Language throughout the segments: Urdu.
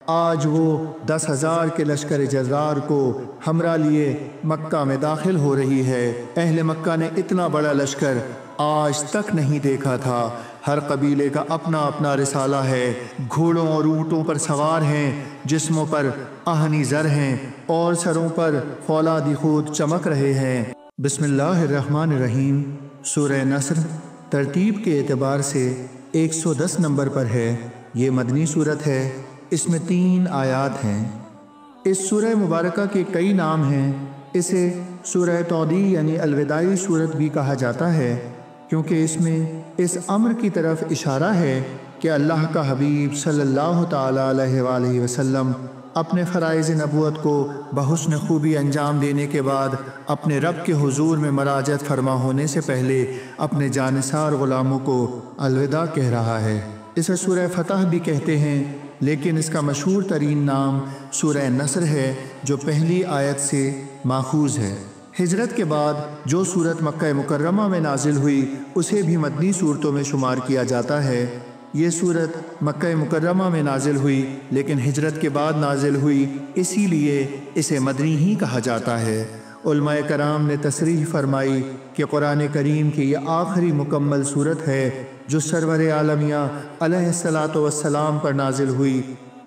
آج وہ 10,000 کے لشکر جزار کو ہمراہ لیے مکہ میں داخل ہو رہی ہے۔ اہل مکہ نے اتنا بڑا لشکر آج تک نہیں دیکھا تھا۔ ہر قبیلے کا اپنا اپنا رسالہ ہے، گھوڑوں اور اونٹوں پر سوار ہیں، جسموں پر آہنی زر ہیں اور سروں پر فولادی خود چمک رہے ہیں۔ بسم اللہ الرحمن الرحیم۔ سورہ نصر ترتیب کے اعتبار سے 110 نمبر پر ہے۔ یہ مدنی صورت ہے۔ اس میں 3 آیات ہیں۔ اس سورہ مبارکہ کے کئی نام ہیں۔ اسے سورہ تودیع یعنی الوداعی سورت بھی کہا جاتا ہے، کیونکہ اس میں اس امر کی طرف اشارہ ہے کہ اللہ کا حبیب صلی اللہ تعالیٰ علیہ وآلہ وسلم اپنے فرائض نبوت کو بحسن خوبی انجام دینے کے بعد اپنے رب کے حضور میں مراجعت فرما ہونے سے پہلے اپنے جانثار غلاموں کو الوداع کہہ رہا ہے۔ اسے سورہ فتح بھی کہتے ہیں، لیکن اس کا مشہور ترین نام سورہ نصر ہے، جو پہلی آیت سے ماخوذ ہے۔ ہجرت کے بعد جو سورت مکہ مکرمہ میں نازل ہوئی اسے بھی مدنی صورتوں میں شمار کیا جاتا ہے۔ یہ سورت مکہ مکرمہ میں نازل ہوئی لیکن ہجرت کے بعد نازل ہوئی، اسی لیے اسے مدنی ہی کہا جاتا ہے۔ علماء کرام نے تصریح فرمائی کہ قرآن کریم کی یہ آخری مکمل سورت ہے جو سرور عالمیہ علیہ الصلاۃ والسلام پر نازل ہوئی۔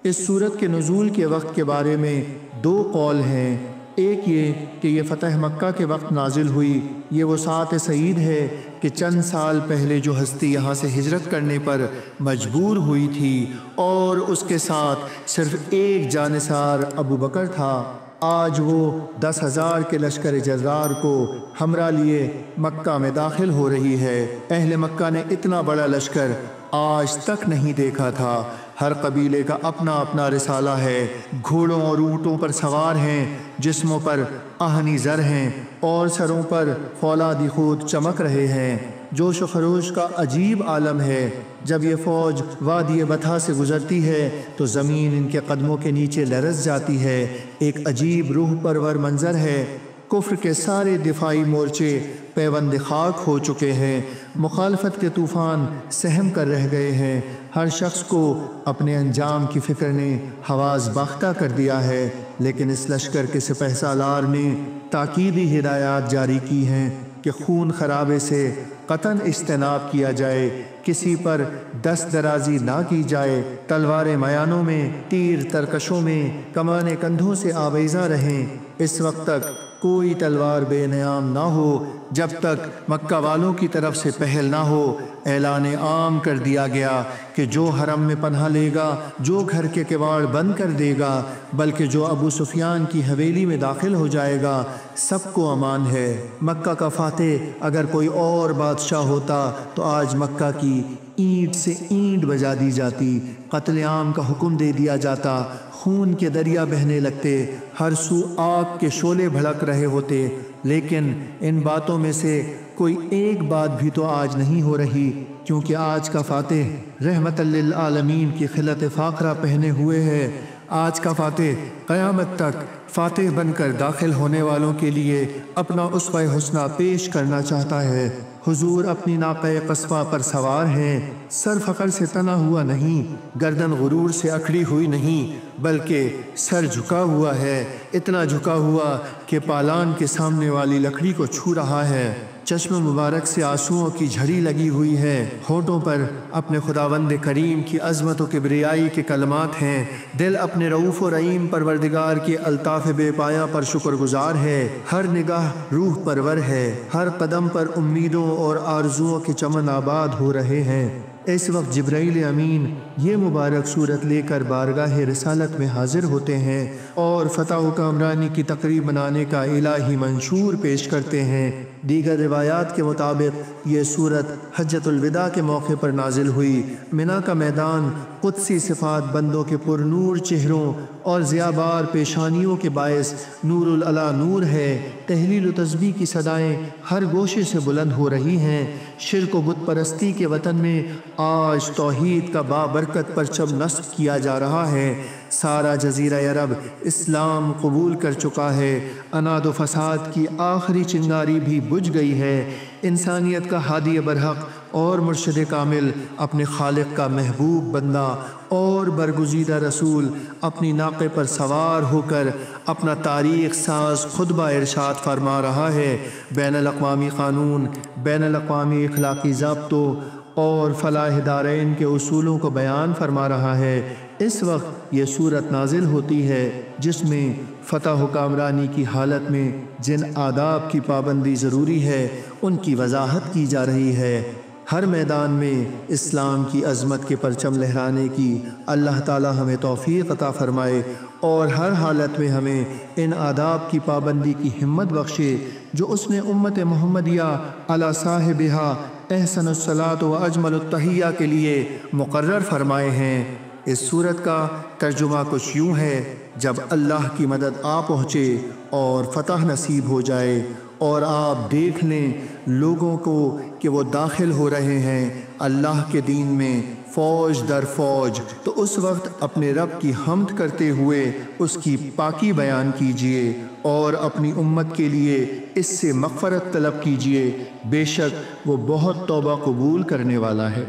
اس سورت کے نزول کے وقت کے بارے میں 2 قول ہیں۔ ایک یہ کہ یہ فتح مکہ کے وقت نازل ہوئی، یہ وسعت سعید ہے کہ چند سال پہلے جو ہستی یہاں سے ہجرت کرنے پر مجبور ہوئی تھی اور اس کے ساتھ صرف ایک جانثار ابو بکر تھا، آج وہ 10,000 کے لشکر جزار کو ہمراہ لیے مکہ میں داخل ہو رہی ہے۔ اہل مکہ نے اتنا بڑا لشکر آج تک نہیں دیکھا تھا۔ ہر قبیلے کا اپنا اپنا رسالہ ہے، گھوڑوں اور اونٹوں پر سوار ہیں، جسموں پر آہنی زر ہیں اور سروں پر فولادی خود چمک رہے ہیں۔ جوش و خروش کا عجیب عالم ہے۔ جب یہ فوج وادی بطحا سے گزرتی ہے تو زمین ان کے قدموں کے نیچے لرز جاتی ہے۔ ایک عجیب روح پرور منظر ہے۔ کفر کے سارے دفاعی مورچے پیوند خاک ہو چکے ہیں، مخالفت کے طوفان سہم کر رہ گئے ہیں۔ ہر شخص کو اپنے انجام کی فکر نے حواس باختہ کر دیا ہے، لیکن اس لشکر کے سپہ سالار نے تاکیدی ہدایات جاری کی ہیں کہ خون خرابے سے قطعاً اجتناب کیا جائے، کسی پر دست درازی نہ کی جائے، تلواریں میانوں میں، تیر ترکشوں میں، کمانیں کندھوں سے آویزاں رہیں۔ اس وقت تک کوئی تلوار بے نیام نہ ہو جب تک مکہ والوں کی طرف سے پہل نہ ہو۔ اعلان عام کر دیا گیا کہ جو حرم میں پناہ لے گا، جو گھر کے کواڑ بند کر دے گا، بلکہ جو ابو سفیان کی حویلی میں داخل ہو جائے گا، سب کو امان ہے۔ مکہ کا فاتح اگر کوئی اور بادشاہ ہوتا تو آج مکہ کی اینٹ سے اینٹ بجا دی جاتی، قتل عام کا حکم دے دیا جاتا، خون کے دریا بہنے لگتے، ہر سو آگ کے شعلے بھڑک رہے ہوتے۔ لیکن ان باتوں میں سے کوئی ایک بات بھی تو آج نہیں ہو رہی، کیونکہ آج کا فاتح رحمت للعالمین کی خلعت فاخرہ پہنے ہوئے ہے۔ آج کا فاتح قیامت تک فاتح بن کر داخل ہونے والوں کے لیے اپنا اسوہ حسنہ پیش کرنا چاہتا ہے۔ حضور اپنی ناقہ قصوہ پر سوار ہیں، سر فخر سے تنا ہوا نہیں، گردن غرور سے اکھڑی ہوئی نہیں، بلکہ سر جھکا ہوا ہے، اتنا جھکا ہوا کہ پالان کے سامنے والی لکڑی کو چھو رہا ہے۔ چشم مبارک سے آنسوؤں کی جھڑی لگی ہوئی ہے، ہونٹوں پر اپنے خداوند کریم کی عظمت و کبریائی کے کلمات ہیں، دل اپنے رؤوف و رحیم پروردگار کے الطاف بے پایہ پر شکر گزار ہے، ہر نگاہ روح پرور ہے، ہر قدم پر امیدوں اور آرزوؤں کے چمن آباد ہو رہے ہیں۔ اس وقت جبرائیل امین یہ مبارک صورت لے کر بارگاہ رسالت میں حاضر ہوتے ہیں اور فتح و کامرانی کی تقریب منانے کا الہی منشور پیش کرتے ہیں۔ دیگر روایات کے مطابق یہ صورت حجۃ الوداع کے موقع پر نازل ہوئی۔ منا کا میدان قدسی صفات بندوں کے پر نور چہروں اور ضیابار پیشانیوں کے باعث نور العلا نور ہے۔ تہلیل و تسبیح کی صدائیں ہر گوشے سے بلند ہو رہی ہیں۔ شرک و بت پرستی کے وطن میں آج توحید کا بابرکت پرچم نصب کیا جا رہا ہے۔ سارا جزیرہ عرب اسلام قبول کر چکا ہے، اناد و فساد کی آخری چنگاری بھی بجھ گئی ہے، انسانیت کا ہادی برحق اور مرشد کامل اپنے خالق کا محبوب بندہ اور برگزیدہ رسول اپنی ناقے پر سوار ہو کر اپنا تاریخ ساز خطبہ ارشاد فرما رہا ہے، بین الاقوامی قانون، بین الاقوامی اخلاقی ضابطوں اور فلاح دارین کے اصولوں کو بیان فرما رہا ہے۔ اس وقت یہ صورت نازل ہوتی ہے جس میں فتح حکامرانی کی حالت میں جن آداب کی پابندی ضروری ہے ان کی وضاحت کی جا رہی ہے۔ ہر میدان میں اسلام کی عظمت کے پرچم لہرانے کی اللہ تعالی ہمیں توفیق عطا فرمائے اور ہر حالت میں ہمیں ان آداب کی پابندی کی ہمت بخشے جو اس نے امت محمدیہ علی صاحبہا احسن الصلاۃ و اجمل التحیہ کے لیے مقرر فرمائے ہیں۔ اس صورت کا ترجمہ کچھ یوں ہے، جب اللہ کی مدد آ پہنچے اور فتح نصیب ہو جائے اور آپ دیکھ لیں لوگوں کو کہ وہ داخل ہو رہے ہیں اللہ کے دین میں فوج در فوج، تو اس وقت اپنے رب کی حمد کرتے ہوئے اس کی پاکی بیان کیجئے اور اپنی امت کے لیے اس سے مغفرت طلب کیجئے، بے شک وہ بہت توبہ قبول کرنے والا ہے۔